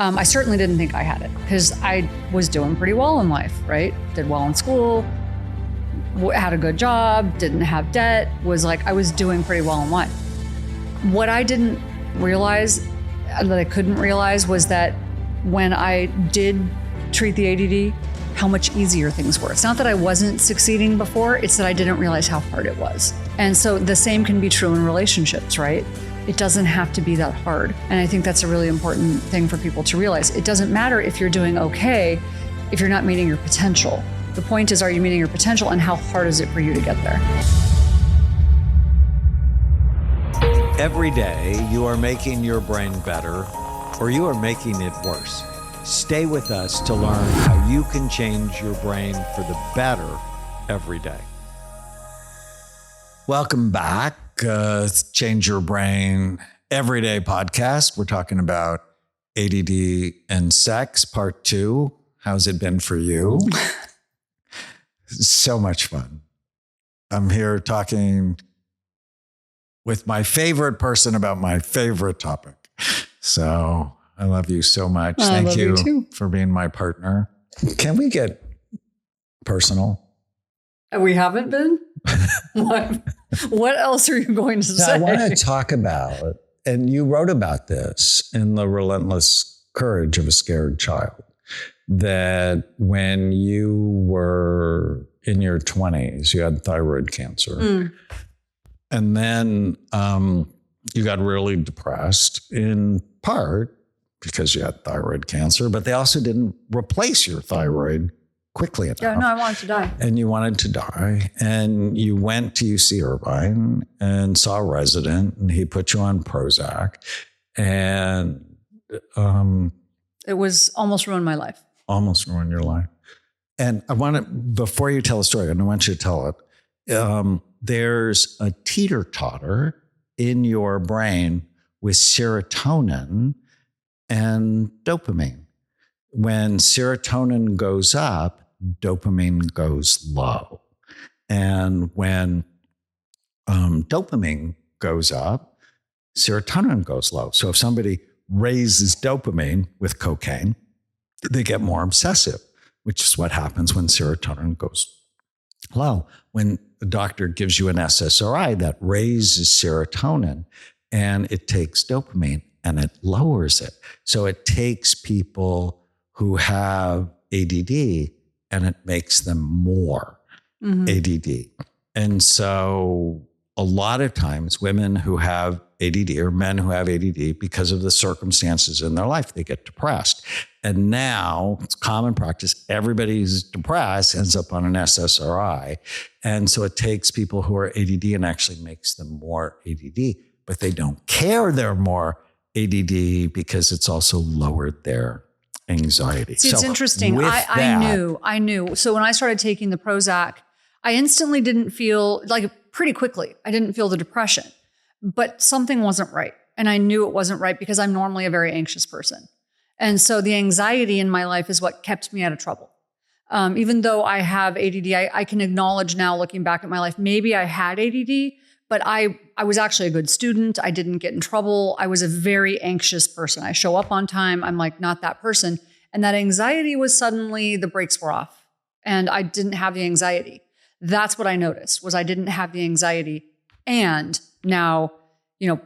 I certainly didn't think I had it because I was doing pretty well in life, right? Did well in school, had a good job, didn't have debt, I was doing pretty well in life. What I didn't realize, that I couldn't realize, was that when I did treat the ADD, how much easier things were. It's not that I wasn't succeeding before, it's that I didn't realize how hard it was. And so the same can be true in relationships, right? It doesn't have to be that hard. And I think that's a really important thing for people to realize. It doesn't matter if you're doing okay if you're not meeting your potential. The point is, are you meeting your potential, and how hard is it for you to get there? Every day you are making your brain better, or you are making it worse. Stay with us to learn how you can change your brain for the better every day. Welcome back. Change Your Brain Everyday podcast. We're talking about ADD and sex, part 2. How's it been for you? So much fun. I'm here talking with my favorite person about my favorite topic. So I love you so much. Thank you for being my partner. Can we get personal? We haven't been? What else are you going to say? I want to talk about, and you wrote about this in The Relentless Courage of a Scared Child, that when you were in your 20s, you had thyroid cancer. And then you got really depressed, in part because you had thyroid cancer, but they also didn't replace your thyroid quickly enough. Yeah, no, I wanted to die. And you wanted to die. And you went to UC Irvine and saw a resident, and he put you on Prozac. And it was almost ruined my life. Almost ruined your life. And I want to, before you tell the story, I want you to tell it. There's a teeter-totter in your brain with serotonin and dopamine. When serotonin goes up, dopamine goes low. And when dopamine goes up, serotonin goes low. So if somebody raises dopamine with cocaine, they get more obsessive, which is what happens when serotonin goes low. When the doctor gives you an SSRI, that raises serotonin and it takes dopamine and it lowers it. So it takes people who have ADD and it makes them more ADD. And so a lot of times women who have ADD or men who have ADD, because of the circumstances in their life, they get depressed. And now it's common practice. Everybody who's depressed ends up on an SSRI. And so it takes people who are ADD and actually makes them more ADD, but they don't care they're more ADD because it's also lowered their anxiety. See, it's interesting. I knew. So when I started taking the Prozac, I instantly didn't feel, pretty quickly, I didn't feel the depression, but something wasn't right. And I knew it wasn't right because I'm normally a very anxious person. And so the anxiety in my life is what kept me out of trouble. Even though I have ADD, I can acknowledge now, looking back at my life, maybe I had ADD, but I was actually a good student. I didn't get in trouble. I was a very anxious person. I show up on time. I'm not that person. And that anxiety was suddenly, the brakes were off and I didn't have the anxiety. That's what I noticed, was I didn't have the anxiety. And now,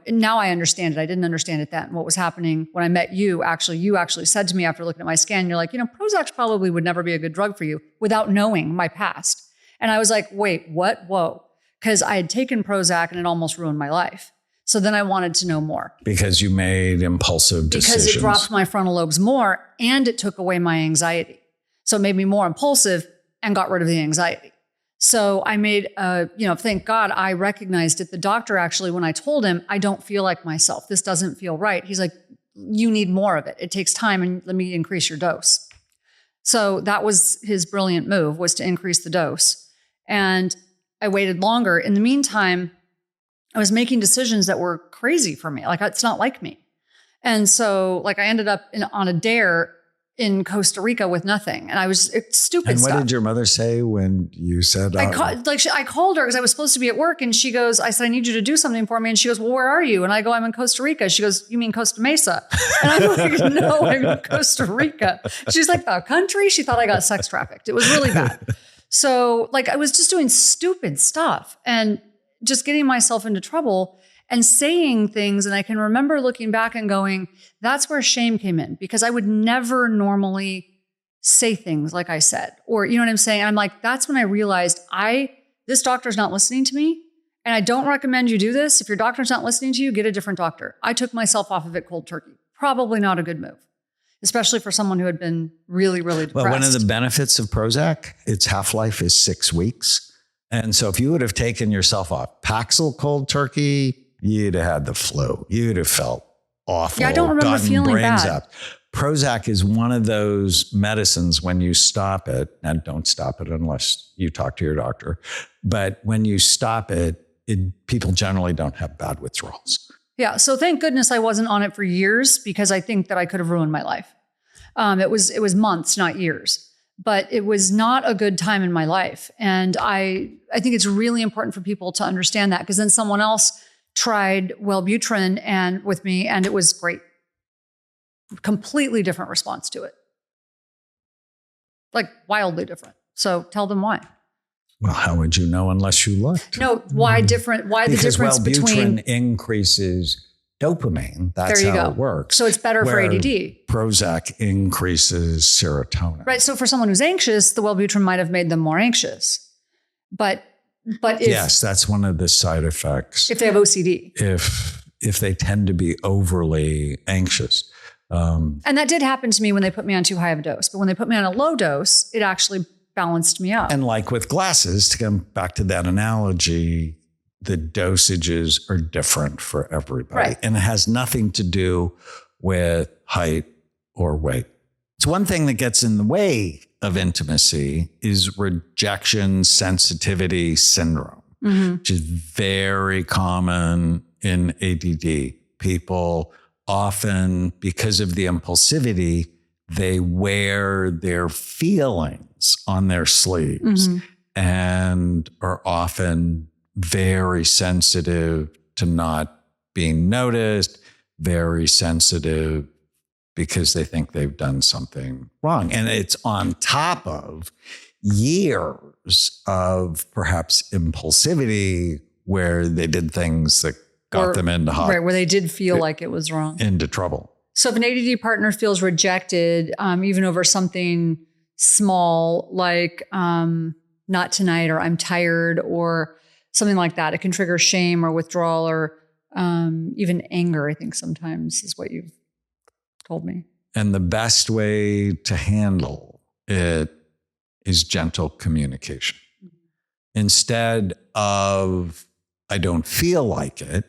now I understand it. I didn't understand it then. What was happening when I met you, you actually said to me after looking at my scan, you're like, Prozac probably would never be a good drug for you, without knowing my past. And I was like, wait, what? Whoa. Because I had taken Prozac and it almost ruined my life. So then I wanted to know more. Because you made impulsive decisions. Because it dropped my frontal lobes more and it took away my anxiety. So it made me more impulsive and got rid of the anxiety. So I made, thank God I recognized it. The doctor actually, when I told him, I don't feel like myself, this doesn't feel right. He's like, you need more of it. It takes time and let me increase your dose. So that was his brilliant move, was to increase the dose. And I waited longer. In the meantime, I was making decisions that were crazy for me. It's not like me. And so I ended up on a dare in Costa Rica with nothing. And it's stupid And what stuff. did your mother say when you said, I called her because I was supposed to be at work, and she goes, I said, I need you to do something for me. And she goes, well, where are you? And I go, I'm in Costa Rica. She goes, you mean Costa Mesa? And I'm like, no, I'm in Costa Rica. She's like, the country? She thought I got sex trafficked. It was really bad. So like, I was just doing stupid stuff and just getting myself into trouble and saying things. And I can remember looking back and going, that's where shame came in, because I would never normally say things like I said, or you know what I'm saying? And I'm like, that's when I realized this doctor's not listening to me. And I don't recommend you do this. If your doctor's not listening to you, get a different doctor. I took myself off of it cold turkey. Probably not a good move, especially for someone who had been really, really depressed. Well, one of the benefits of Prozac, its half-life is 6 weeks. And so if you would have taken yourself off Paxil cold turkey, you'd have had the flu. You'd have felt awful. Yeah, I don't remember feeling bad. Up. Prozac is one of those medicines when you stop it, and don't stop it unless you talk to your doctor, but when you stop it, people generally don't have bad withdrawals. Yeah. So thank goodness I wasn't on it for years, because I think that I could have ruined my life. It was months, not years, but it was not a good time in my life. And I think it's really important for people to understand that, because then someone else tried Wellbutrin with me, and it was great. Completely different response to it. Like wildly different. So tell them why. Well, how would you know unless you looked? No, why different? Why the difference between? Wellbutrin increases dopamine. That's how it works. So it's better for ADD. Prozac increases serotonin. Right. So for someone who's anxious, the Wellbutrin might have made them more anxious. But yes, that's one of the side effects. If they have OCD. If they tend to be overly anxious. And that did happen to me when they put me on too high of a dose. But when they put me on a low dose, it actually balanced me out. And like with glasses, to come back to that analogy, the dosages are different for everybody. Right. And it has nothing to do with height or weight. It's one thing that gets in the way of intimacy is rejection sensitivity syndrome, which is very common in ADD. People often, because of the impulsivity, they wear their feelings on their sleeves and are often very sensitive to not being noticed, very sensitive because they think they've done something wrong. And it's on top of years of perhaps impulsivity where they did things that got them into right, where they did feel like it was wrong. Into trouble. So if an ADD partner feels rejected, even over something small like not tonight, or I'm tired, or something like that, it can trigger shame or withdrawal, or even anger, I think sometimes is what you've told me. And the best way to handle it is gentle communication. Instead of, I don't feel like it,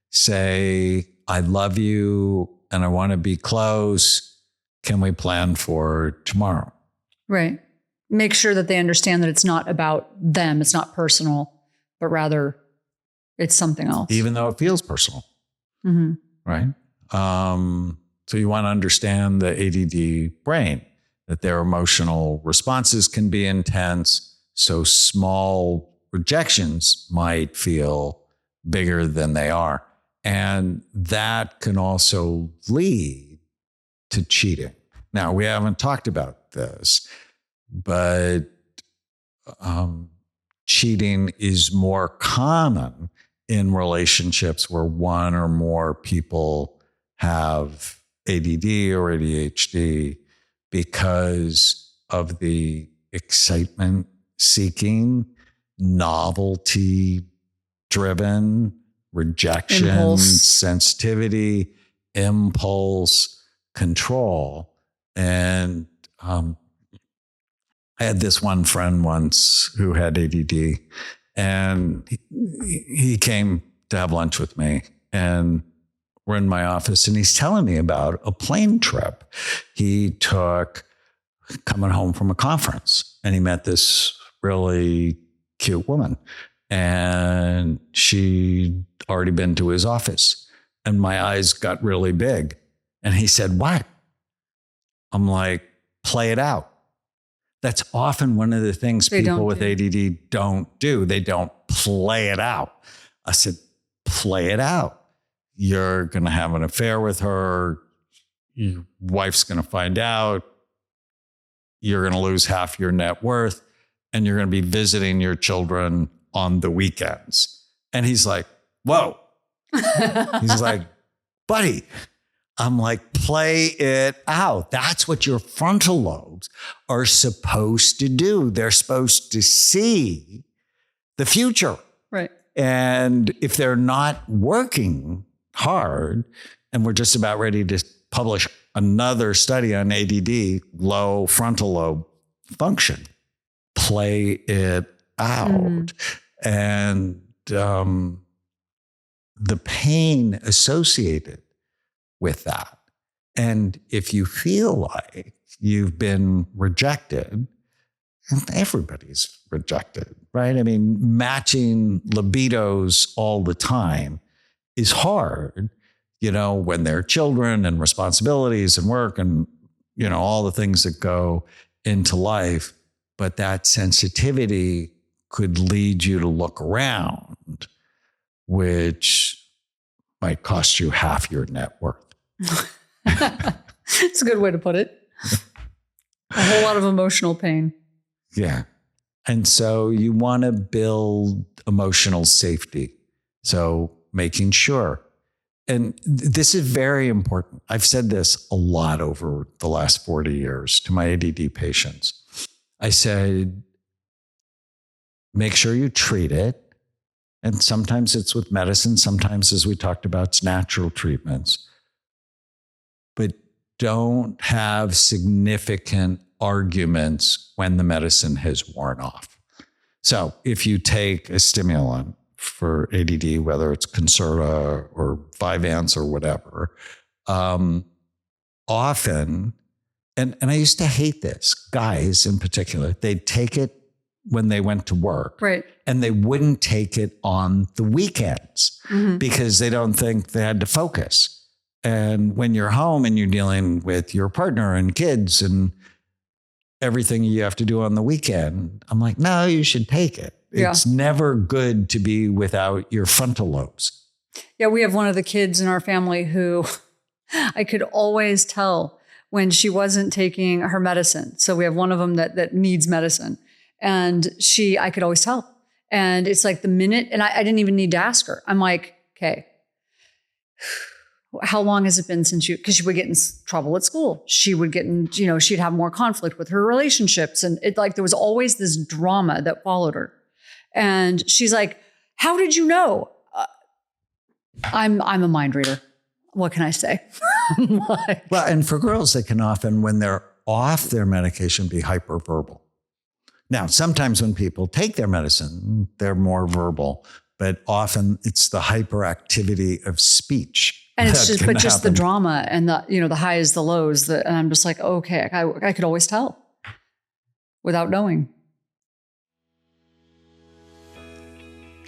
say, I love you and I want to be close. Can we plan for tomorrow? Right. Make sure that they understand that it's not about them. It's not personal, but rather it's something else. Even though it feels personal. Right? So you want to understand the ADD brain, that their emotional responses can be intense. So small rejections might feel bigger than they are. And that can also lead to cheating. Now, we haven't talked about this, but cheating is more common in relationships where one or more people have ADD or ADHD because of the excitement seeking, novelty driven, rejection, sensitivity, impulse, control. And I had this one friend once who had ADD, and he came to have lunch with me, and we're in my office, and he's telling me about a plane trip he took coming home from a conference, and he met this really cute woman, and she'd already been to his office, and my eyes got really big. And he said, "What?" I'm like, play it out. That's often one of the things people with ADD don't do. They don't play it out. I said, play it out. You're going to have an affair with her. Your wife's going to find out. You're going to lose half your net worth, and you're going to be visiting your children on the weekends. And he's like, whoa. He's like, buddy. I'm like, play it out. That's what your frontal lobes are supposed to do. They're supposed to see the future. Right. And if they're not working hard, and we're just about ready to publish another study on ADD, low frontal lobe function, play it out. And the pain associated with that. And if you feel like you've been rejected, and everybody's rejected, right? I mean, matching libidos all the time is hard, when there are children and responsibilities and work and, all the things that go into life. But that sensitivity could lead you to look around, which might cost you half your net worth. It's a good way to put it. A whole lot of emotional pain. Yeah. And so you want to build emotional safety. So making sure, and this is very important. I've said this a lot over the last 40 years to my ADD patients. I said, make sure you treat it. And sometimes it's with medicine. Sometimes, as we talked about, it's natural treatments. But don't have significant arguments when the medicine has worn off. So if you take a stimulant for ADD, whether it's Concerta or Vyvanse or whatever, often, and I used to hate this, guys in particular, they'd take it when they went to work. Right. And they wouldn't take it on the weekends because they don't think they had to focus. And when you're home and you're dealing with your partner and kids and everything you have to do on the weekend, I'm like, no, you should take it. Yeah. It's never good to be without your frontal lobes. Yeah, we have one of the kids in our family who I could always tell when she wasn't taking her medicine. So we have one of them that needs medicine. And I could always tell. And it's like the minute, and I didn't even need to ask her. I'm like, okay, how long has it been since because she would get in trouble at school. She would get in, she'd have more conflict with her relationships. And there was always this drama that followed her. And she's like, how did you know? I'm a mind reader. What can I say? Well, and for girls, they can often, when they're off their medication, be hyperverbal. Now, sometimes when people take their medicine, they're more verbal, but often it's the hyperactivity of speech. And it's just the drama and the highs, the lows, and I'm just like, okay, I could always tell without knowing.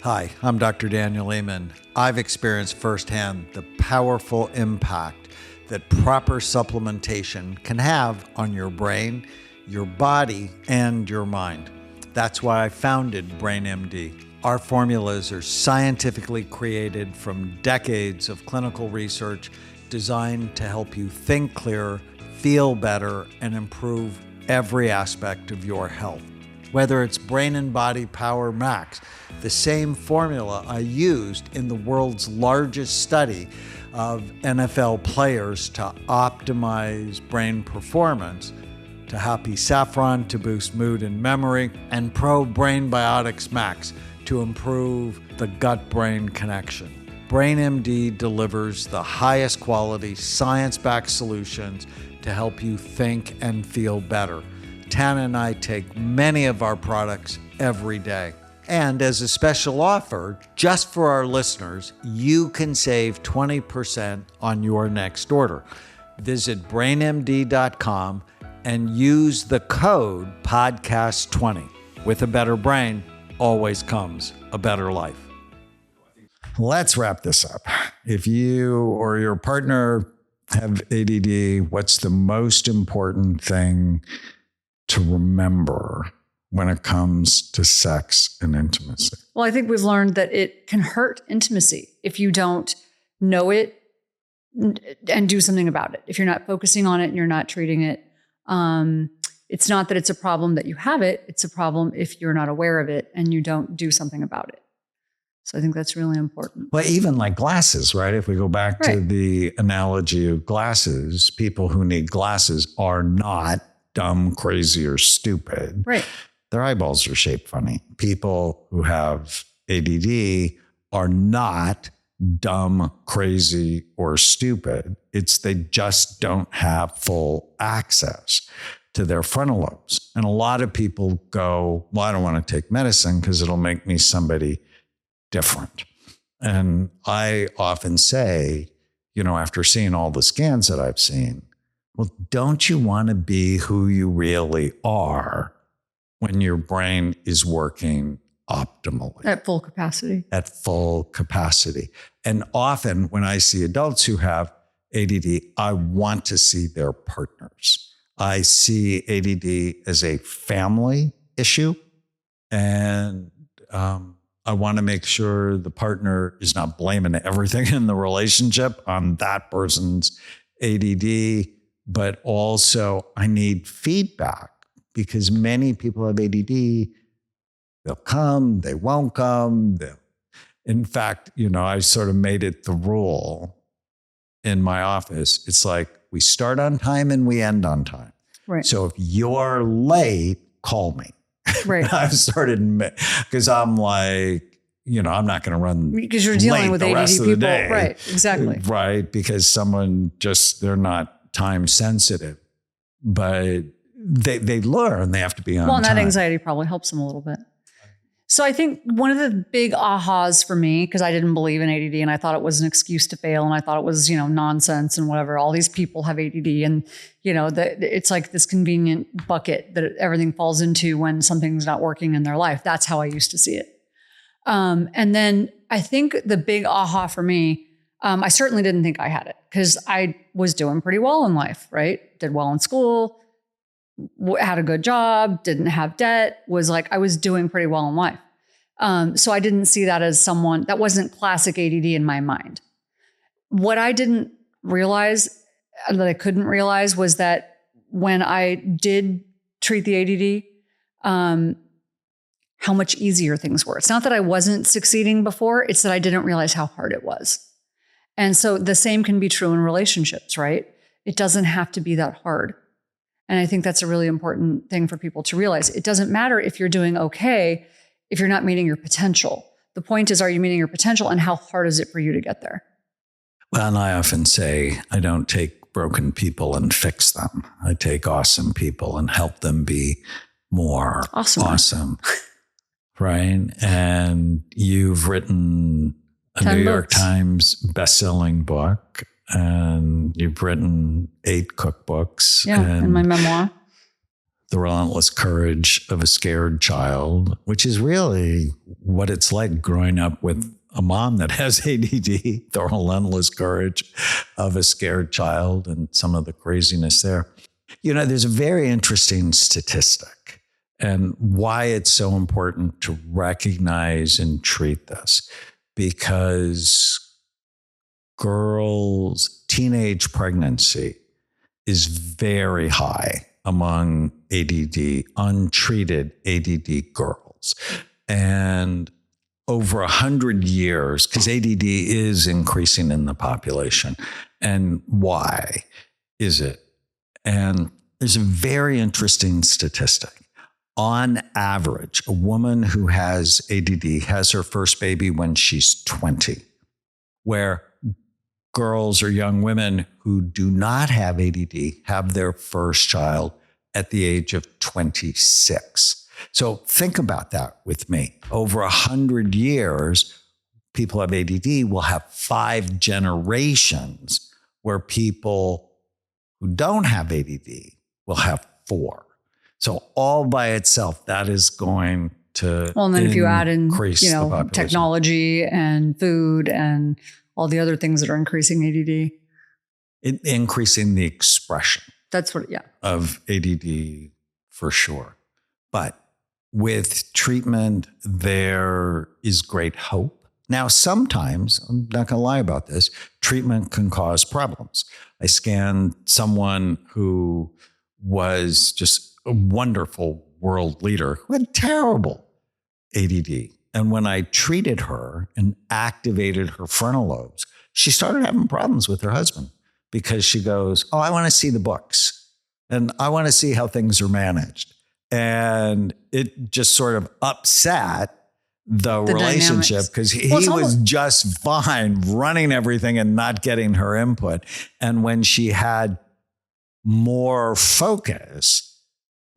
Hi, I'm Dr. Daniel Lehman. I've experienced firsthand the powerful impact that proper supplementation can have on your brain, your body, and your mind. That's why I founded BrainMD. Our formulas are scientifically created from decades of clinical research designed to help you think clearer, feel better, and improve every aspect of your health. Whether it's Brain and Body Power Max, the same formula I used in the world's largest study of NFL players to optimize brain performance, to Happy Saffron to boost mood and memory, and Pro Brain Biotics Max to improve the gut-brain connection. BrainMD delivers the highest quality, science-backed solutions to help you think and feel better. Tana and I take many of our products every day. And as a special offer, just for our listeners, you can save 20% on your next order. Visit brainmd.com and use the code podcast20. With a better brain, always comes a better life. Let's wrap this up. If you or your partner have ADD, what's the most important thing to remember when it comes to sex and intimacy? Well, I think we've learned that it can hurt intimacy if you don't know it and do something about it. If you're not focusing on it and you're not treating it, it's not that it's a problem that you have it. It's a problem if you're not aware of it and you don't do something about it. So I think that's really important. Well, even like glasses, right? If we go back to the analogy of glasses, people who need glasses are not dumb, crazy, or stupid. Right. Their eyeballs are shaped funny. People who have ADD are not dumb, crazy, or stupid. It's they just don't have full access to their frontal lobes. And a lot of people go, well, I don't want to take medicine because it'll make me somebody different. And I often say, after seeing all the scans that I've seen, well, don't you want to be who you really are when your brain is working optimally? At full capacity. At full capacity. And often when I see adults who have ADD, I want to see their partners. I see ADD as a family issue. And I want to make sure the partner is not blaming everything in the relationship on that person's ADD, but also I need feedback because many people have ADD. They'll come, they won't come. In fact, I sort of made it the rule in my office. It's like we start on time and we end on time. Right. So if you're late, call me. Right. I've started because I'm like, I'm not going to run because you're dealing with ADD people. Right. Exactly. Right. Because someone they're not time sensitive, but they learn they have to be on time. Well, and that anxiety probably helps them a little bit. So I think one of the big ahas for me, because I didn't believe in ADD and I thought it was an excuse to fail and I thought it was, nonsense and whatever. All these people have ADD and, it's like this convenient bucket that everything falls into when something's not working in their life. That's how I used to see it. And then I think the big aha for me, I certainly didn't think I had it because I was doing pretty well in life, right? Did well in school, had a good job, didn't have debt, I was doing pretty well in life. So I didn't see that as someone that wasn't classic ADD in my mind. What I didn't realize, that I couldn't realize, was that when I did treat the ADD, how much easier things were. It's not that I wasn't succeeding before, it's that I didn't realize how hard it was. And so the same can be true in relationships, right? It doesn't have to be that hard. And I think that's a really important thing for people to realize. It doesn't matter if you're doing okay if you're not meeting your potential. The point is, are you meeting your potential and how hard is it for you to get there? Well, and I often say, I don't take broken people and fix them. I take awesome people and help them be more awesome. Right? And you've written a New York Times best-selling book. And you've written 8 cookbooks. Yeah, and my memoir. The Relentless Courage of a Scared Child, which is really what it's like growing up with a mom that has ADD, the relentless courage of a scared child and some of the craziness there. There's a very interesting statistic and why it's so important to recognize and treat this, because girls' teenage pregnancy is very high among untreated ADD girls. And over 100 years, because ADD is increasing in the population. And why is it? And there's a very interesting statistic. On average, a woman who has ADD has her first baby when she's 20, where girls or young women who do not have ADD have their first child at the age of 26. So think about that with me. Over 100 years, people have ADD will have 5 generations where people who don't have ADD will have 4. So all by itself, that is going to and then if you add in, the technology and food and all the other things that are increasing ADD. increasing the expression That's what, yeah. of ADD for sure. But with treatment, there is great hope. Now, sometimes, I'm not going to lie about this, treatment can cause problems. I scanned someone who was just a wonderful world leader who had terrible ADD. And when I treated her and activated her frontal lobes, she started having problems with her husband because she goes, oh, I want to see the books and I want to see how things are managed. And it just sort of upset the relationship because he was just fine running everything and not getting her input. And when she had more focus,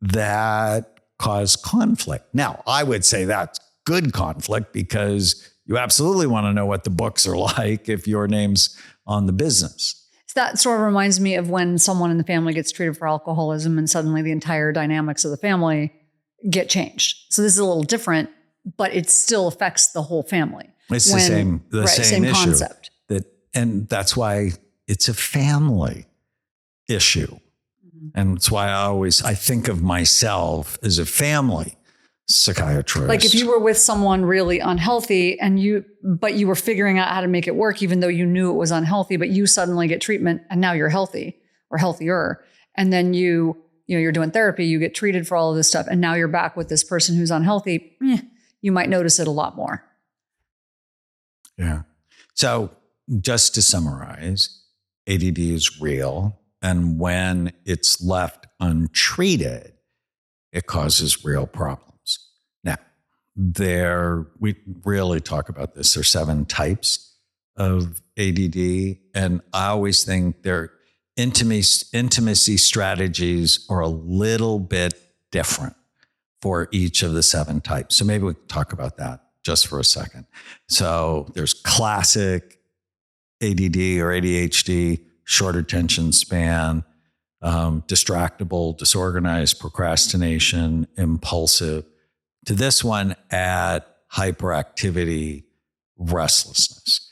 that caused conflict. Now, I would say that's good conflict because you absolutely want to know what the books are like if your name's on the business. That sort of reminds me of when someone in the family gets treated for alcoholism and suddenly the entire dynamics of the family get changed. So this is a little different, but it still affects the whole family. It's the same issue. Concept. And that's why it's a family issue. Mm-hmm. And it's why I think of myself as a family psychiatrist. Like if you were with someone really unhealthy but you were figuring out how to make it work, even though you knew it was unhealthy, but you suddenly get treatment and now you're healthy or healthier. And then you're doing therapy, you get treated for all of this stuff. And now you're back with this person who's unhealthy. You might notice it a lot more. Yeah. So just to summarize, ADD is real. And when it's left untreated, it causes real problems. Now, we really talk about this. There's 7 types of ADD. And I always think their intimacy strategies are a little bit different for each of the 7 types. So maybe we can talk about that just for a second. So there's classic ADD or ADHD, short attention span, distractible, disorganized, procrastination, impulsive. To this one, add hyperactivity, restlessness.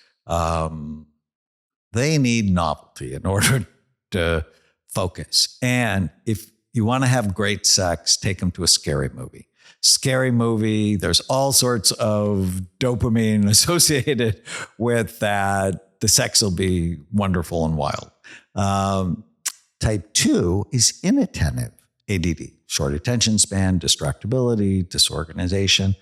They need novelty in order to focus. And if you want to have great sex, take them to a scary movie. Scary movie, there's all sorts of dopamine associated with that. The sex will be wonderful and wild. Type 2 is inattentive ADD, short attention span, distractibility, disorganization,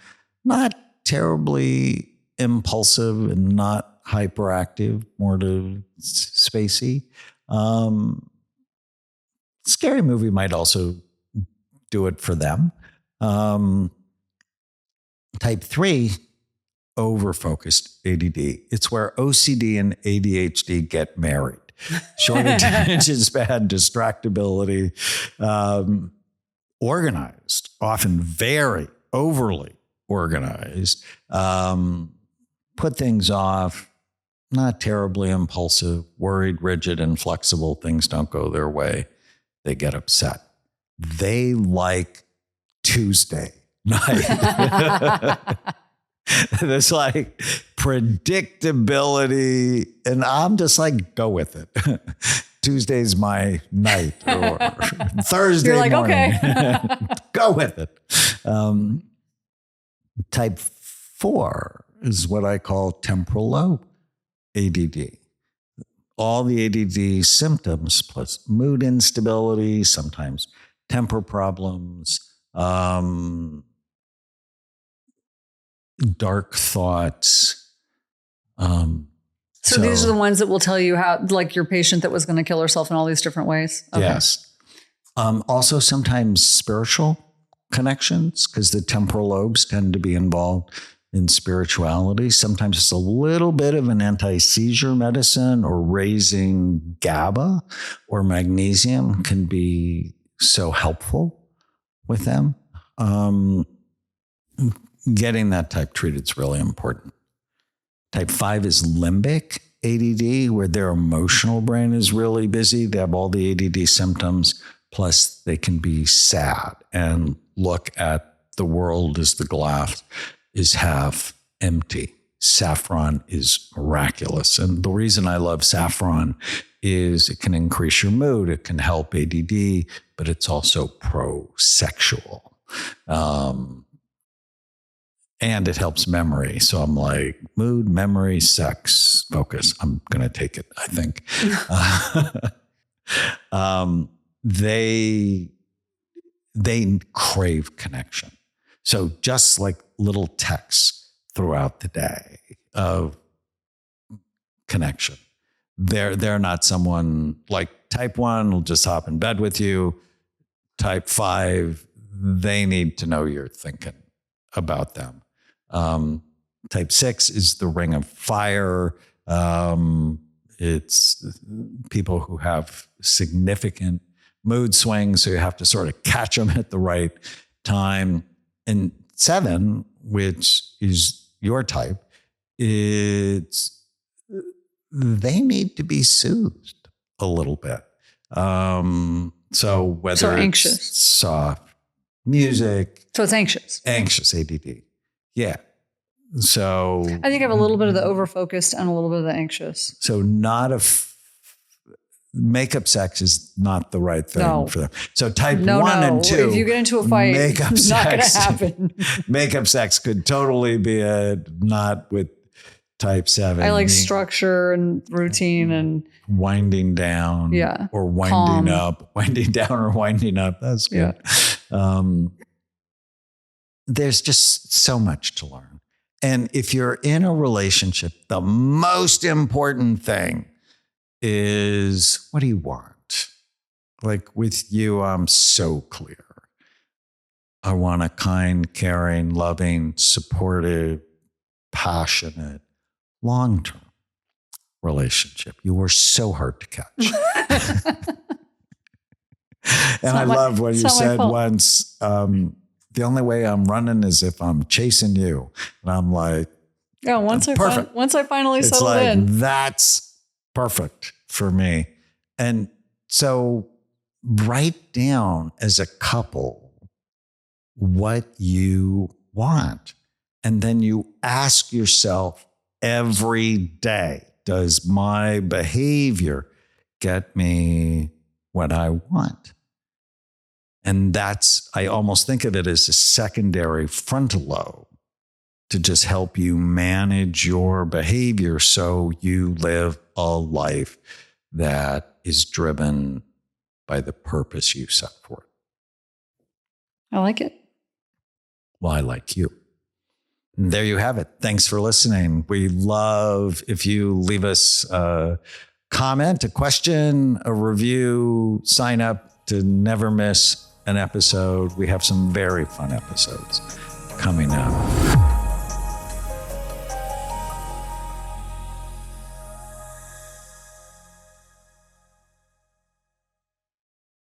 not terribly impulsive and not hyperactive, more to spacey. Scary movie might also do it for them. Type 3, over-focused ADD. It's where OCD and ADHD get married. Short attention span, distractibility, organized, often very overly organized, put things off, not terribly impulsive, worried, rigid, and flexible. Things don't go their way. They get upset. They like Tuesday night. There's like predictability. And I'm just like, go with it. Tuesday's my night or Thursday You're like, morning. Okay. Go with it. Type 4 is what I call temporal lobe ADD. All the ADD symptoms plus mood instability, sometimes temper problems, dark thoughts. So these are the ones that will tell you how, like your patient that was going to kill herself in all these different ways? Okay. Yes. Also sometimes spiritual connections, because the temporal lobes tend to be involved in spirituality. Sometimes it's a little bit of an anti-seizure medicine, or raising GABA or magnesium can be so helpful with them. Getting that type treated is really important. Type 5 is limbic ADD, where their emotional brain is really busy. They have all the ADD symptoms, plus they can be sad and look at the world as the glass is half empty. saffron is miraculous. And the reason I love saffron is it can increase your mood. It can help ADD, but it's also pro-sexual. And it helps memory. So I'm like, mood, memory, sex, focus. I'm going to take it, I think. They crave connection. So just like little texts throughout the day of connection. They're not someone like type 1 will just hop in bed with you. Type 5, they need to know you're thinking about them. Type 6 is the ring of fire. It's people who have significant mood swings, so you have to sort of catch them at the right time. And 7, which is your type, they need to be soothed a little bit. So whether anxious. It's soft music. So it's anxious. Anxious, ADD. Yeah. So I think I have a little bit of the overfocused and a little bit of the anxious. So makeup sex is not the right thing for them. So type 1 and 2. If you get into a fight, makeup it's not going to sex, happen. Makeup sex could totally be not with type 7. I like structure and routine and winding down. Yeah. Or winding up. Winding down or winding up. That's good. Yeah. There's just so much to learn. And if you're in a relationship, the most important thing is, what do you want? Like with you, I'm so clear. I want a kind, caring, loving, supportive, passionate, long-term relationship. You were so hard to catch. And I love what you said once. The only way I'm running is if I'm chasing you. And I'm like, yeah, once I finally it's settled like, in. That's perfect for me. And so write down as a couple what you want. And then you ask yourself every day, does my behavior get me what I want? And I almost think of it as a secondary frontal lobe to just help you manage your behavior so you live a life that is driven by the purpose you set for it. I like it. Well, I like you. And there you have it. Thanks for listening. We love if you leave us a comment, a question, a review, sign up to never miss an episode. We have some very fun episodes coming up.